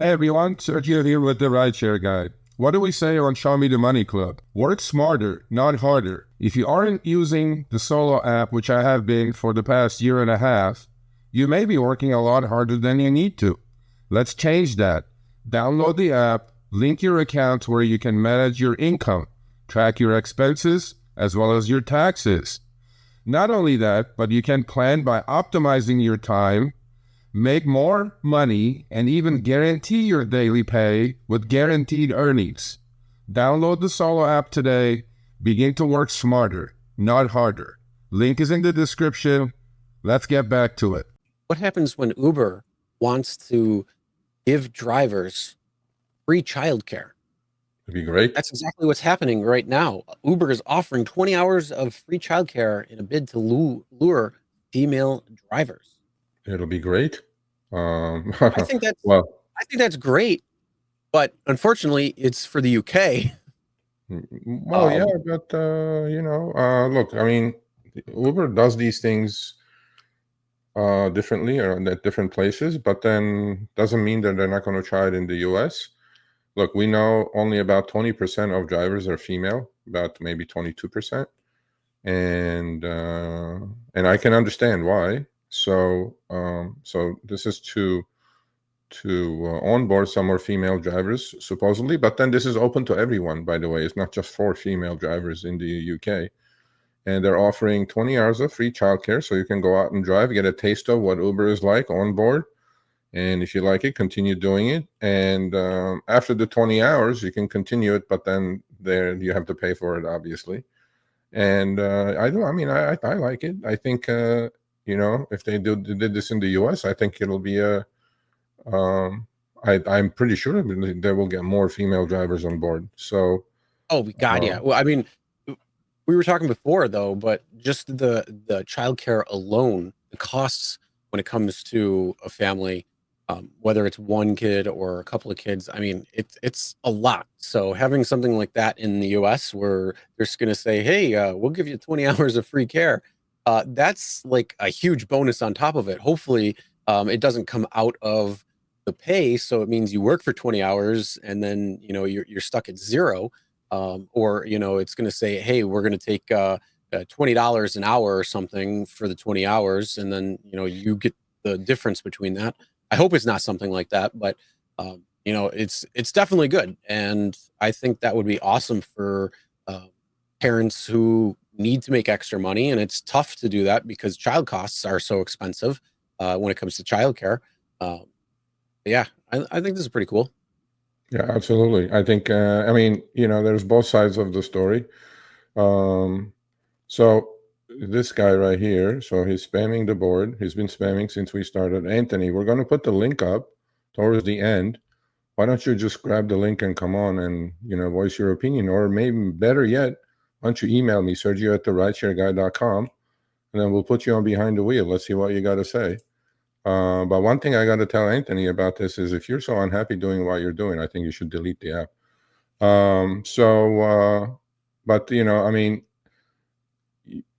Hey everyone, Sergio here with the Rideshare Guy. What do we say on Show Me the Money Club? Work smarter, not harder. If you aren't using the Solo app, which I have been for the past year and a half, you may be working a lot harder than you need to. Let's change that. Download the app, link your account where you can manage your income, track your expenses, as well as your taxes. Not only that, but you can plan by optimizing your time, make more money, and even guarantee your daily pay with guaranteed earnings. Download the Solo app today. Begin to work smarter, not harder. Link is in the description. Let's get back to it. What happens when Uber wants to give drivers free childcare? It'd be great. That's exactly what's happening right now. Uber is offering 20 hours of free childcare in a bid to lure female drivers. It'll be great. I think that's well, I think that's great, but unfortunately, it's for the UK. well, yeah, but look, I mean, Uber does these things differently or at different places, but then doesn't mean that they're not going to try it in the US. Look, we know only about 20% of drivers are female, about maybe 22%, and I can understand why. So this is to onboard some more female drivers supposedly, but then this is open to everyone. By the way, it's not just for female drivers in the UK. And they're offering 20 hours of free childcare, so you can go out and drive, get a taste of what Uber is like on board. And if you like it, continue doing it. And after the 20 hours, you can continue it, but then there you have to pay for it, obviously. And I like it. I think, if they did this in the US, I think it'll be I'm pretty sure they will get more female drivers on board. So, Oh God, yeah. Well, I mean, we were talking before though, but just the childcare alone, the costs when it comes to a family, whether it's one kid or a couple of kids, I mean, it's a lot. So having something like that in the US where they're just going to say, hey, we'll give you 20 hours of free care, that's like a huge bonus on top of it. Hopefully, it doesn't come out of the pay, so it means you work for 20 hours and then you're stuck at zero. Or it's going to say, hey, we're going to take $20 an hour or something for the 20 hours, and then you get the difference between that. I hope it's not something like that, but it's definitely good, and I think that would be awesome for parents who need to make extra money, and it's tough to do that because child costs are so expensive when it comes to childcare. Yeah, I think this is pretty cool. yeah, absolutely. I think, there's both sides of the story. So this guy right here, so he's spamming the board. He's been spamming since we started. Anthony, we're going to put the link up towards the end. Why don't you just grab the link and come on and, voice your opinion? Or maybe better yet, why don't you email me, Sergio at therideshareguy.com, and then we'll put you on behind the wheel. Let's see what you got to say. But one thing I got to tell Anthony about this is if you're so unhappy doing what you're doing, I think you should delete the app. But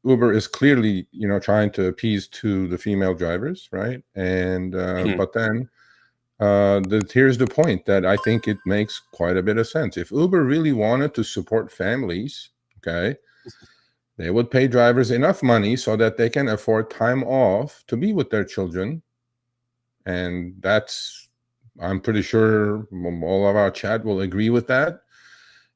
Uber is clearly, trying to appease to the female drivers, right? And but then here's the point that I think it makes quite a bit of sense. If Uber really wanted to support families, okay, they would pay drivers enough money so that they can afford time off to be with their children. And I'm pretty sure all of our chat will agree with that.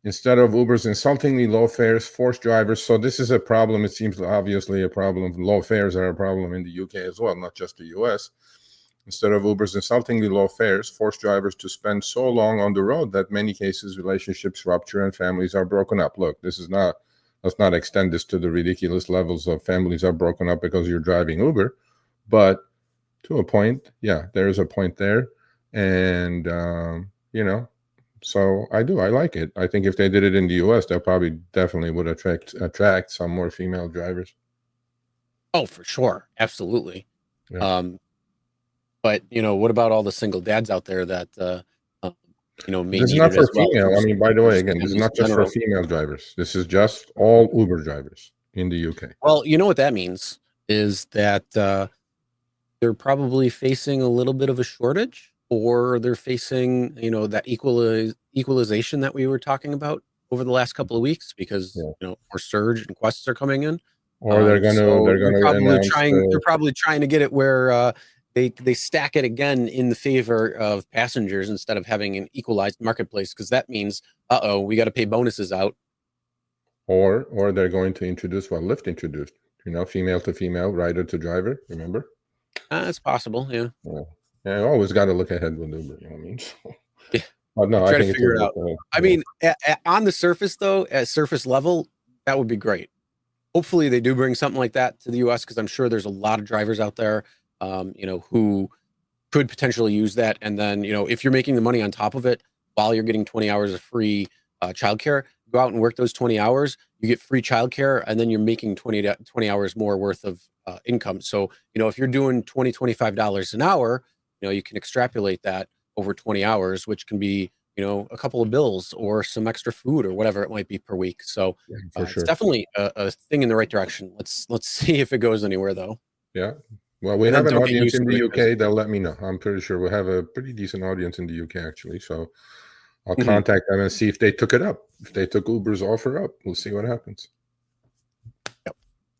Instead of Uber's insultingly low fares, force drivers. So this is a problem. It seems obviously a problem. Low fares are a problem in the UK as well, not just the US. Instead of Uber's insultingly low fares, force drivers to spend so long on the road that many cases relationships rupture and families are broken up. Look, let's not extend this to the ridiculous levels of families are broken up because you're driving Uber, but to a point, yeah, there's a point there. And, so I like it. I think if they did it in the US, they probably definitely would attract some more female drivers. Oh, for sure. Absolutely. Yeah. But what about all the single dads out there that, may This is need not it for as well? female. I mean, by the way, again, this is Just not in just for general. female drivers. This is just all Uber drivers in the UK. Well, you know what that means is that they're probably facing a little bit of a shortage or they're facing, you know, that equalization that we were talking about over the last couple of weeks, because Yeah. you know, more surge requests are coming in. Or they're So gonna announce they're probably trying to get it where they stack it again in the favor of passengers instead of having an equalized marketplace, because that means we got to pay bonuses out. or they're going to introduce what Lyft introduced, you know, female to female, rider to driver. Remember? It's possible, yeah. Yeah, I always got to look ahead with Uber. You know what I mean? So, Yeah. but no, I Try to think figure it it's out. I mean, on the surface, though, at surface level, that would be great. Hopefully, they do bring something like that to the U.S., because I'm sure there's a lot of drivers out there, you know, who could potentially use that. And then, you know, if you're making the money on top of it while you're getting 20 hours of free childcare, go out and work those 20 hours. You get free childcare, and then you're making 20 hours more worth of income. So, you know, if you're doing $25 an hour, you know, you can extrapolate that over 20 hours, which can be, you know, a couple of bills or some extra food or whatever it might be per week. So for it's sure. definitely a thing in the right direction. Let's see if it goes anywhere, though. Yeah. Well, we have an audience in the UK. They'll let me know. I'm pretty sure we'll have a pretty decent audience in the UK, actually. So I'll contact them and see if they took it up. If they took Uber's offer up, we'll see what happens. Yep.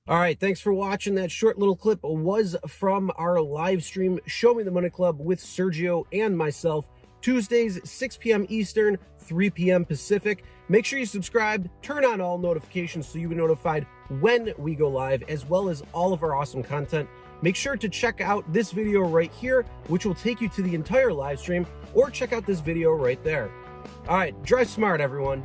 All right. Thanks for watching. That short little clip was from our live stream, Show Me the Money Club with Sergio and myself, Tuesdays, 6 p.m. Eastern, 3 p.m. Pacific. Make sure you subscribe, turn on all notifications so you'll be notified when we go live, as well as all of our awesome content. Make sure to check out this video right here, which will take you to the entire live stream, or check out this video right there. All right, drive smart, everyone.